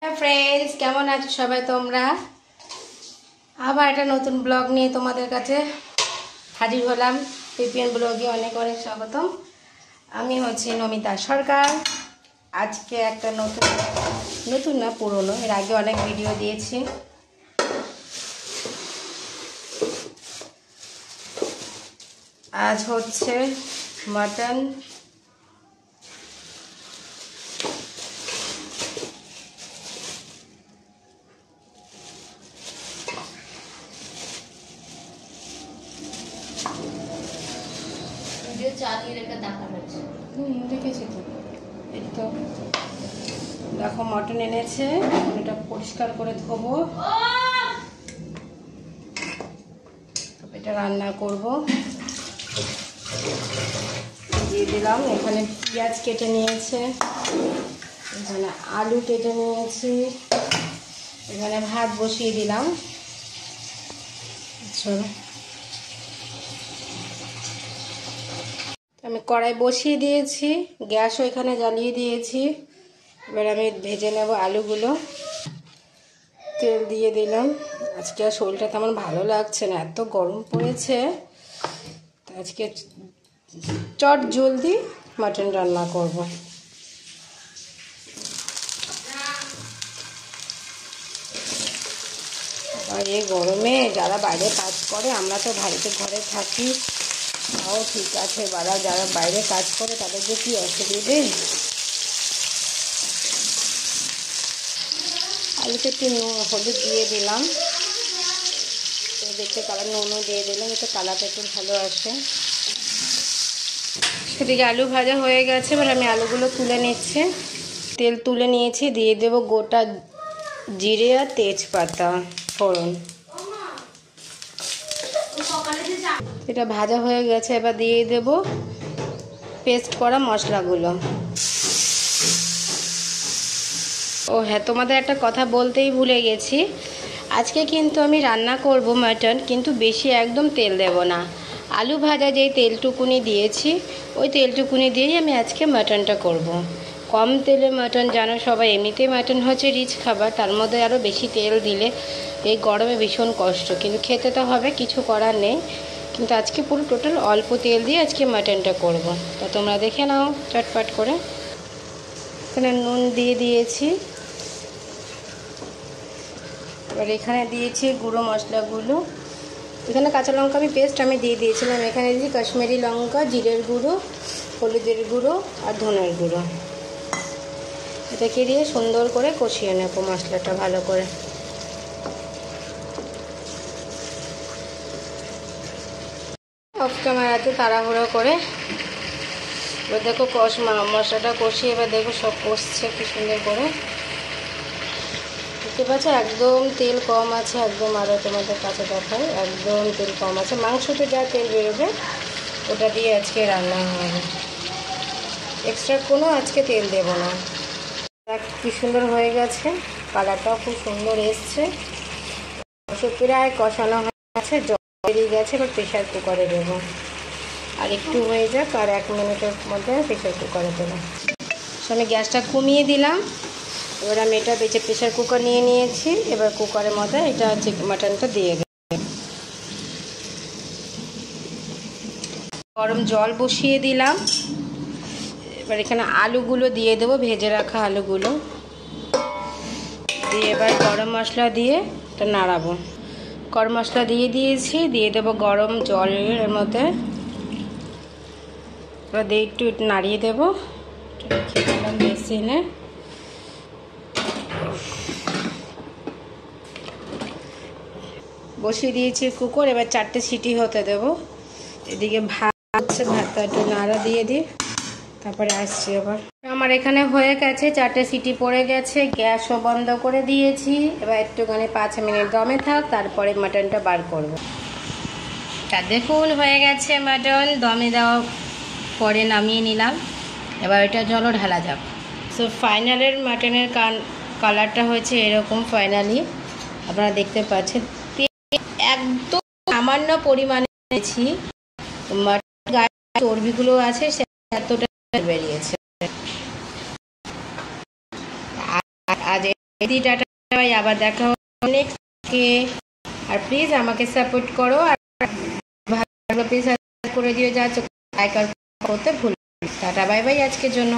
Friends केमन आছো সবাই তোমরা আবার একটা নতুন ব্লগ নিয়ে তোমাদের কাছে হাজির হলাম। পিপিএন ব্লগে অনেক অনেক স্বাগতম। আমি হচ্ছি নমিতা সরকার। আজকে একটা নতুন না পুরনো, এর আগে অনেক ভিডিও দিয়েছি। আজ হচ্ছে মাটন, দেখেছি তো। এই তো দেখো মটন এনেছে, এটা পরিষ্কার করে ধোবো, এটা রান্না করব। দিয়ে দিলাম, এখানে পেঁয়াজ কেটে নিয়েছে, এখানে আলু কেটে নিয়েছি, এখানে ভাত বসিয়ে দিলাম। আমি কড়াই বসিয়ে দিয়েছি, গ্যাসও এখানে জ্বালিয়ে দিয়েছি। এবার আমি ভেজে নেব আলুগুলো। তেল দিয়ে দিলাম। আজকে আর শরীরটা তেমন ভালো লাগছে না, এত গরম পড়েছে। আজকে চট জলদি মাটন রান্না করব। আর এই গরমে যারা বাইরে কাজ করে, আমরা তো বাড়িতে ঘরে থাকি, তাও ঠিক আছে, যারা বাইরে কাজ করে তাদের যে কি অসুবিধে। আলুতে একটু হলুদ দিয়ে দিলাম, দেখতে কালার নুনও দিয়ে দিলাম, এতে কালারটা একটু ভালো আসে। সেদিকে আলু ভাজা হয়ে গেছে, এবার আমি আলুগুলো তুলে নিচ্ছি। তেল তুলে নিয়েছি, দিয়ে দেব গোটা জিরে আর তেজপাতা ফোড়ন। এটা ভাজা হয়ে গেছে, এবার দিয়ে দেব পেস্ট করা মশলাগুলো। ও হ্যাঁ, তোমাদের একটা কথা বলতেই ভুলে গেছি। আজকে কিন্তু আমি রান্না করব মাটন, কিন্তু বেশি একদম তেল দেব না। আলু ভাজা যেই তেলটুকুনি দিয়েছি, ওই তেলটুকুনি দিয়েই আমি আজকে মাটনটা করব। কম তেলে মাটন, জানো সবাই, এমনিতেই মাটন হচ্ছে রিচ খাবার, তার মধ্যে আরও বেশি তেল দিলে এই গরমে ভীষণ কষ্ট, কিন্তু খেতে তো হবে, কিছু করার নেই। কিন্তু আজকে পুরো টোটাল অল্প তেল দিয়ে আজকে মাটনটা করব। তা তোমরা দেখে নাও চটপট করে। এখানে নুন দিয়ে দিয়েছি, এবার এখানে দিয়েছি গুঁড়ো মশলাগুলো। এখানে কাঁচা লঙ্কা আমি পেস্ট দিয়ে দিয়েছিলাম। এখানে দিয়েছি কাশ্মীরি লঙ্কা, জিরের গুঁড়ো, হলুদের গুঁড়ো আর ধনের গুঁড়ো। এটাকে দিয়ে সুন্দর করে কষিয়ে নেব মশলাটা ভালো করে। অফ ক্যামেরাতে তাড়াহুড়ো করে এবার দেখো মশলাটা কষিয়ে, এবার দেখো সব কষছে কি সুন্দর করে। দেখতে পাচ্ছ একদম তেল কম আছে, একদম আরও তোমাদের কাছে দেখায়, একদম তেল কম আছে। মাংসতে যা তেল বেরোবে ওটা দিয়ে আজকে রান্না হবে, এক্সট্রা কোনো আজকে তেল দেব না। কি সুন্দর হয়ে গেছে, কালারটাও খুব সুন্দর এসছে। প্রায় কষানো হয়ে গেছে, জল বেরিয়ে গেছে। এবার প্রেশার কুকারে দেবো, আর একটু হয়ে যাক, আর 1 মিনিটের মধ্যে প্রেশার কুকারে দেবো। আমি গ্যাসটা কমিয়ে দিলাম। এবার আমি এটা প্রেশার কুকার নিয়ে নিয়েছি। এবার কুকারের মধ্যে এটা মাটনটা দিয়ে দেব। গরম জল বসিয়ে দিলাম। এবার এখানে আলুগুলো দিয়ে দেবো, ভেজে রাখা আলুগুলো দিয়ে এবার গরম মশলা দিয়ে এটা নাড়াবো। গরম মশলা দিয়ে দিয়েছি, দিয়ে দেবো গরম জলের মধ্যে। এবার দিয়ে একটু নাড়িয়ে দেবো। রেখে দিলাম বেসিনে। বসিয়ে দিয়েছি কুকার, এবার 4টে সিটি হতে দেব। এদিকে ভাতটা একটু নাড়া দিয়ে দিই, তারপরে আসছি আবার। আমার এখানে হয়ে গেছে, 4টে সিটি পড়ে গেছে, গ্যাসও বন্ধ করে দিয়েছি। এবার একটুখানি 5 মিনিট দমে থাক, তারপরে মাটনটা বার করব। তা দেখুন হয়ে গেছে মাটন, দমে দেওয়া পরে নামিয়ে নিলাম। এবার এটা জলও ঢালা যাক। সো ফাইনালের মাটনের কালারটা হয়েছে এরকম। ফাইনালি আপনারা দেখতে পাচ্ছেন, একদম সামান্য পরিমাণে দিয়েছি। মাটন গায়ে চর্বিগুলো আছে, সে এতটা বেরিয়েছে। আজ টাটা বাই, আবার দেখা হবে নেক্সট। আর প্লিজ আমাকে সাপোর্ট করো, আর ভালো প্লিজ করে দিও, যা লাইক আর করতে ভুল। টাটা বাই বাই আজকের জন্য।